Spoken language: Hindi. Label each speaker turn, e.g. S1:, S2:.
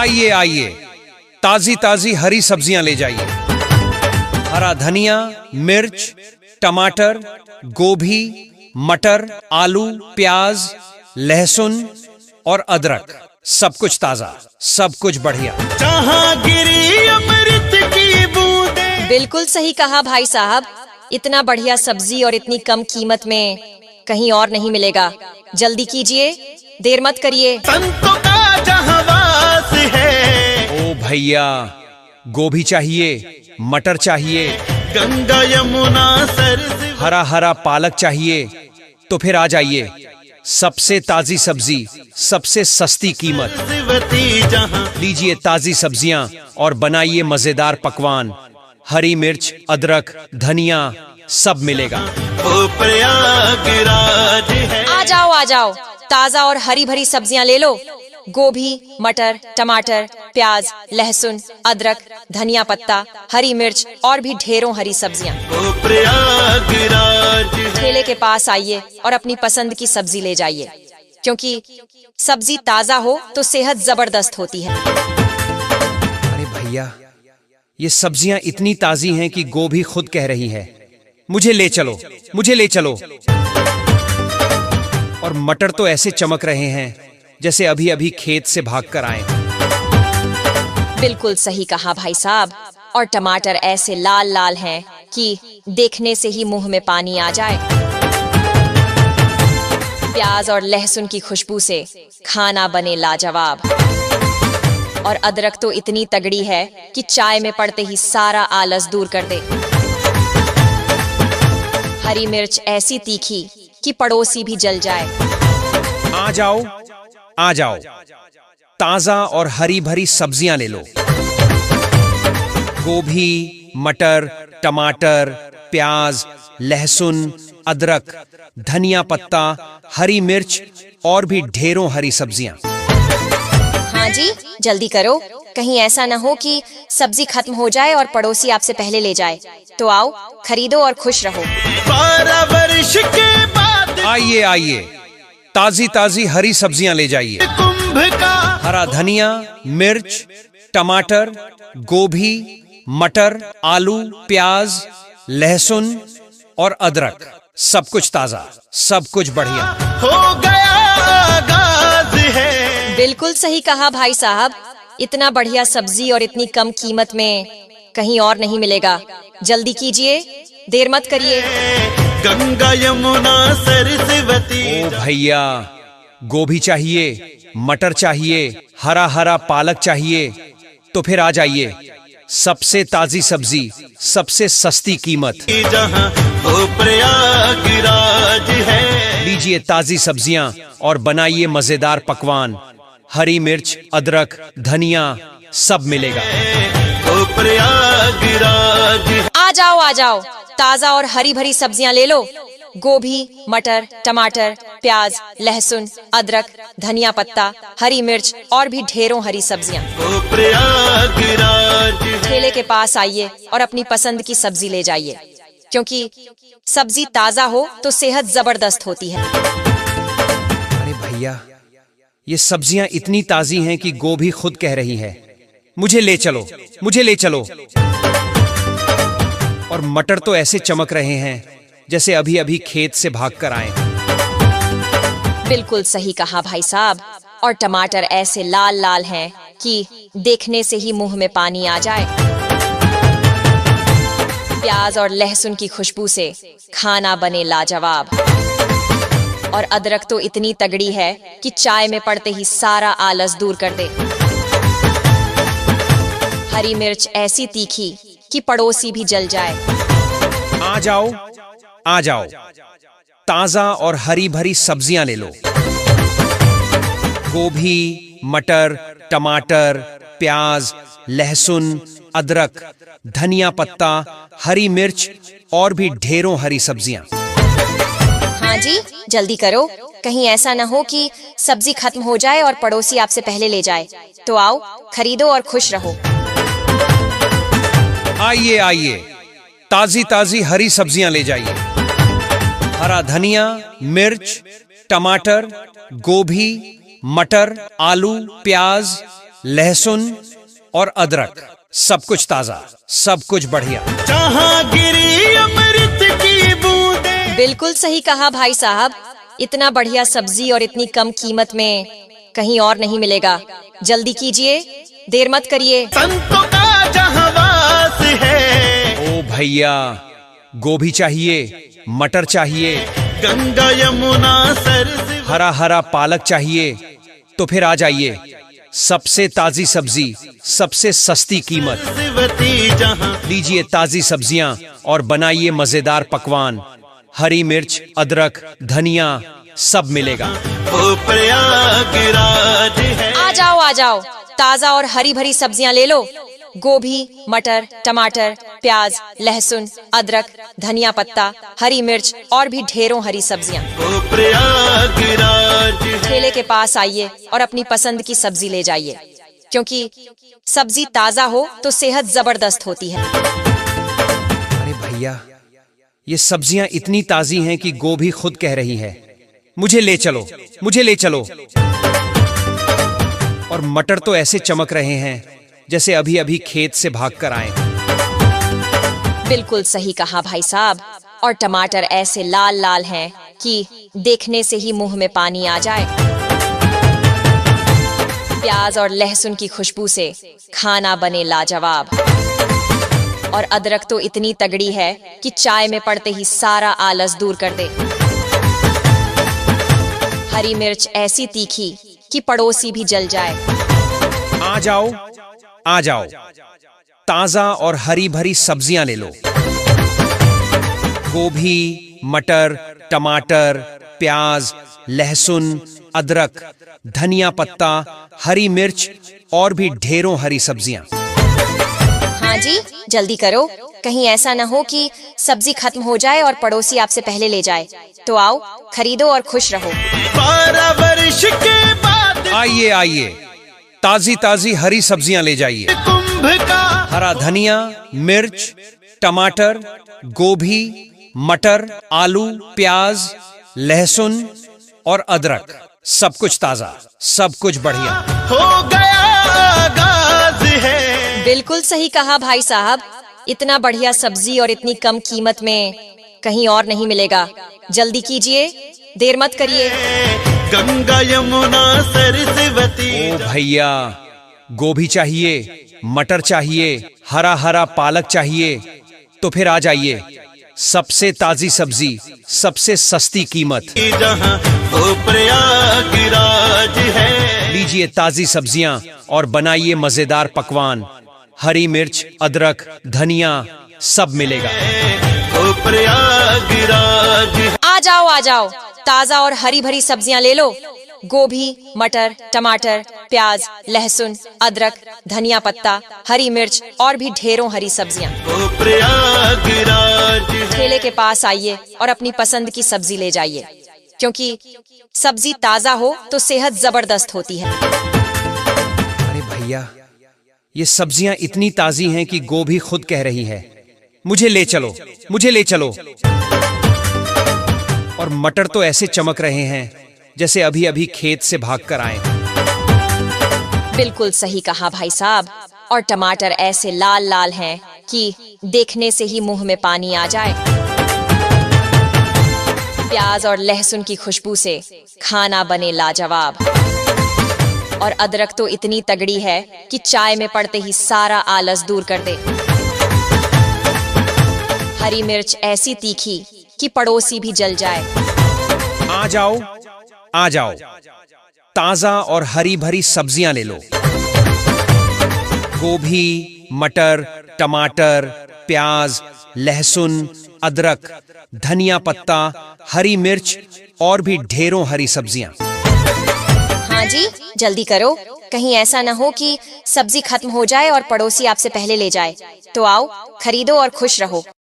S1: आइए आइए, ताजी ताजी हरी सब्जियां ले जाइए। हरा धनिया, मिर्च, टमाटर, गोभी, मटर, आलू, प्याज, लहसुन और अदरक, सब कुछ ताजा, सब कुछ बढ़िया।
S2: जहाँ गिरी अमृत की बूंदें।
S3: बिल्कुल सही कहा भाई साहब, इतना बढ़िया सब्जी और इतनी कम कीमत में कहीं और नहीं मिलेगा। जल्दी कीजिए, देर मत करिए।
S2: संतों का जहाँ वास है।
S1: ओ भैया, गोभी चाहिए, मटर चाहिए,
S2: गंगा यमुना सरस्वती।
S1: हरा हरा पालक चाहिए, तो फिर आ जाइए। सबसे ताजी सब्जी, सबसे सस्ती कीमत।
S2: जहाँ
S1: लीजिए ताजी सब्जियां और बनाइए मजेदार पकवान। हरी मिर्च, अदरक, धनिया, सब मिलेगा।
S2: वो प्रयागराज है।
S3: आ जाओ, ताजा और हरी भरी सब्जियां ले लो। गोभी, मटर, टमाटर, प्याज, लहसुन, अदरक, धनिया पत्ता, हरी मिर्च और भी ढेरों हरी सब्जियां।
S2: वो प्रयागराज है।
S3: ठेले के पास आइए और अपनी पसंद की सब्जी ले जाइए, क्योंकि सब्जी ताजा हो तो सेहत जबरदस्त होती है।
S1: अरे भैया, ये सब्जियां इतनी ताजी हैं कि गोभी खुद कह रही है, मुझे ले चलो, मुझे ले चलो। और मटर तो ऐसे चमक रहे हैं जैसे अभी अभी खेत से भागकर आए।
S3: बिल्कुल सही कहा भाई साहब, और टमाटर ऐसे लाल लाल हैं कि देखने से ही मुंह में पानी आ जाए। प्याज और लहसुन की खुशबू से खाना बने लाजवाब। और अदरक तो इतनी तगड़ी है कि चाय में पड़ते ही सारा आलस दूर कर दे। हरी मिर्च ऐसी तीखी कि पड़ोसी भी जल जाए।
S1: आ जाओ, आ जाओ, ताजा और हरी भरी सब्जियां ले लो। गोभी, मटर, टमाटर, प्याज, लहसुन, अदरक, धनिया पत्ता, हरी मिर्च और भी ढेरों हरी सब्जियां।
S3: हाँ जी, जल्दी करो, कहीं ऐसा न हो कि सब्जी खत्म हो जाए और पड़ोसी आपसे पहले ले जाए। तो आओ, खरीदो और खुश रहो।
S2: 12 वर्ष के बाद
S1: आइए आइए, ताजी ताजी हरी सब्जियां ले जाइए।
S2: कुंभ का
S1: हरा धनिया, मिर्च, टमाटर, गोभी, मटर, आलू, प्याज, लहसुन और अदरक, सब कुछ ताजा, सब कुछ बढ़िया।
S2: हो गया आगाज है।
S3: बिल्कुल सही कहा भाई साहब, इतना बढ़िया सब्जी और इतनी कम कीमत में कहीं और नहीं मिलेगा। जल्दी कीजिए, देर मत करिए।
S2: गंगा यमुना सरस्वती।
S1: ओ भैया, गोभी चाहिए, मटर चाहिए, हरा हरा पालक चाहिए, तो फिर आ जाइए। सबसे ताजी सब्जी, सबसे सस्ती कीमत।
S2: जहाँ वो प्रयागराज है।
S1: लीजिए ताजी सब्जियां और बनाइए मजेदार पकवान। हरी मिर्च, अदरक, धनिया, सब मिलेगा।
S2: वो प्रयागराज है।
S3: आ जाओ, ताजा और हरी भरी सब्जियां ले लो। गोभी, मटर, टमाटर, प्याज, लहसुन, अदरक, धनिया पत्ता, हरी मिर्च और भी ढेरों हरी सब्जियां।
S2: वो प्रयागराज है।
S3: ठेले के पास आइए और अपनी पसंद की सब्जी ले जाइए, क्योंकि सब्जी ताजा हो तो सेहत जबरदस्त होती है।
S1: अरे भैया, ये सब्जियां इतनी ताजी हैं कि गोभी खुद कह रही है, मुझे ले चलो, मुझे ले चलो। और मटर तो ऐसे चमक रहे हैं जैसे अभी अभी खेत से भागकर आए।
S3: बिल्कुल सही कहा भाई साहब, और टमाटर ऐसे लाल लाल हैं कि देखने से ही मुंह में पानी आ जाए। प्याज और लहसुन की खुशबू से खाना बने लाजवाब। और अदरक तो इतनी तगड़ी है कि चाय में पड़ते ही सारा आलस दूर कर दे। हरी मिर्च ऐसी तीखी कि पड़ोसी भी जल जाए।
S1: आ जाओ, आ जाओ, ताजा और हरी भरी सब्जियां ले लो। गोभी, मटर, टमाटर, प्याज, लहसुन, अदरक, धनिया पत्ता, हरी मिर्च और भी ढेरों हरी सब्जियां।
S3: हाँ जी, जल्दी करो, कहीं ऐसा न हो कि सब्जी खत्म हो जाए और पड़ोसी आपसे पहले ले जाए। तो आओ, खरीदो और खुश रहो।
S1: आइए आइए, ताजी ताजी हरी सब्जियां ले जाइए। हरा धनिया, मिर्च, टमाटर, गोभी, मटर, आलू, प्याज, लहसुन और अदरक, सब कुछ ताजा, सब कुछ बढ़िया।
S2: जहाँ गिरी अमृत की बूंदें।
S3: बिल्कुल सही कहा भाई साहब, इतना बढ़िया सब्जी और इतनी कम कीमत में कहीं और नहीं मिलेगा। जल्दी कीजिए, देर मत करिए।
S2: संतों का जहाँ वास है।
S1: ओ भैया, गोभी चाहिए, मटर चाहिए,
S2: गंगा यमुना सरस्वती।
S1: हरा हरा पालक चाहिए, तो फिर आ जाइए। सबसे ताजी सब्जी, सबसे सस्ती कीमत।
S2: जहाँ
S1: लीजिए ताजी सब्जियां और बनाइए मजेदार पकवान। हरी मिर्च, अदरक, धनिया सब मिलेगा।
S2: वो प्रयागराज है।
S3: आ जाओ, ताजा और हरी भरी सब्जियां ले लो। गोभी, मटर, टमाटर, प्याज, लहसुन, अदरक, धनिया पत्ता, हरी मिर्च और भी ढेरों हरी सब्जियां।
S2: वो प्रयागराज है।
S3: ठेले के पास आइए और अपनी पसंद की सब्जी ले जाइए, क्योंकि सब्जी ताजा हो तो सेहत जबरदस्त होती है।
S1: अरे भैया, ये सब्जियां इतनी ताजी हैं कि गोभी खुद कह रही है, मुझे ले चलो, मुझे ले चलो। और मटर तो ऐसे चमक रहे हैं जैसे अभी अभी खेत से भागकर आए।
S3: बिल्कुल सही कहा भाई साहब, और टमाटर ऐसे लाल लाल हैं कि देखने से ही मुंह में पानी आ जाए। प्याज और लहसुन की खुशबू से खाना बने लाजवाब। और अदरक तो इतनी तगड़ी है कि चाय में पड़ते ही सारा आलस दूर कर दे। हरी मिर्च ऐसी तीखी कि पड़ोसी भी जल जाए।
S1: आ जाओ, आ जाओ, ताजा और हरी भरी सब्जियां ले लो। गोभी, मटर, टमाटर, प्याज, लहसुन, अदरक, धनिया पत्ता, हरी मिर्च और भी ढेरों हरी सब्जियां।
S3: हाँ जी, जल्दी करो, कहीं ऐसा न हो कि सब्जी खत्म हो जाए और पड़ोसी आपसे पहले ले जाए। तो आओ, खरीदो और खुश रहो।
S2: 12 वर्ष के बाद
S1: आइए आइए, ताजी ताजी हरी सब्जियां ले जाइए।
S2: कुंभ का
S1: हरा धनिया, मिर्च, टमाटर, गोभी, मटर, आलू, प्याज, लहसुन और अदरक, सब कुछ ताजा, सब कुछ बढ़िया।
S2: हो गया आगाज है।
S3: बिल्कुल सही कहा भाई साहब, इतना बढ़िया सब्जी और इतनी कम कीमत में कहीं और नहीं मिलेगा। जल्दी कीजिए, देर मत करिए।
S2: गंगा यमुना सरस्वती।
S1: ओ भैया, गोभी चाहिए, मटर चाहिए, हरा हरा पालक चाहिए, तो फिर आ जाइए। सबसे ताजी सब्जी, सबसे सस्ती कीमत।
S2: जहाँ वो प्रयागराज है।
S1: लीजिए ताजी सब्जियां और बनाइए मजेदार पकवान। हरी मिर्च, अदरक, धनिया सब मिलेगा।
S2: वो प्रयागराज है।
S3: आ जाओ, ताजा और हरी भरी सब्जियां ले लो। गोभी, मटर, टमाटर, प्याज, लहसुन, अदरक, धनिया पत्ता, हरी मिर्च और भी ढेरों हरी सब्जियां।
S2: वो प्रयागराज है।
S3: ठेले के पास आइए और अपनी पसंद की सब्जी ले जाइए, क्योंकि सब्जी ताजा हो तो सेहत जबरदस्त होती है।
S1: अरे भैया, ये सब्जियां इतनी ताजी हैं कि गोभी खुद कह रही है, मुझे ले चलो, मुझे ले चलो। और मटर तो ऐसे चमक रहे हैं जैसे अभी अभी खेत से भागकर आए।
S3: बिल्कुल सही कहा भाई साहब, और टमाटर ऐसे लाल लाल हैं कि देखने से ही मुंह में पानी आ जाए। प्याज और लहसुन की खुशबू से खाना बने लाजवाब। और अदरक तो इतनी तगड़ी है कि चाय में पड़ते ही सारा आलस दूर कर दे। हरी मिर्च ऐसी तीखी कि पड़ोसी भी जल जाए।
S1: आ जाओ, आ जाओ, ताजा और हरी भरी सब्जियां ले लो। गोभी, मटर, टमाटर, प्याज, लहसुन, अदरक, धनिया पत्ता, हरी मिर्च और भी ढेरों हरी सब्जियां।
S3: हाँ जी, जल्दी करो, कहीं ऐसा न हो कि सब्जी खत्म हो जाए और पड़ोसी आपसे पहले ले जाए। तो आओ, खरीदो और खुश रहो।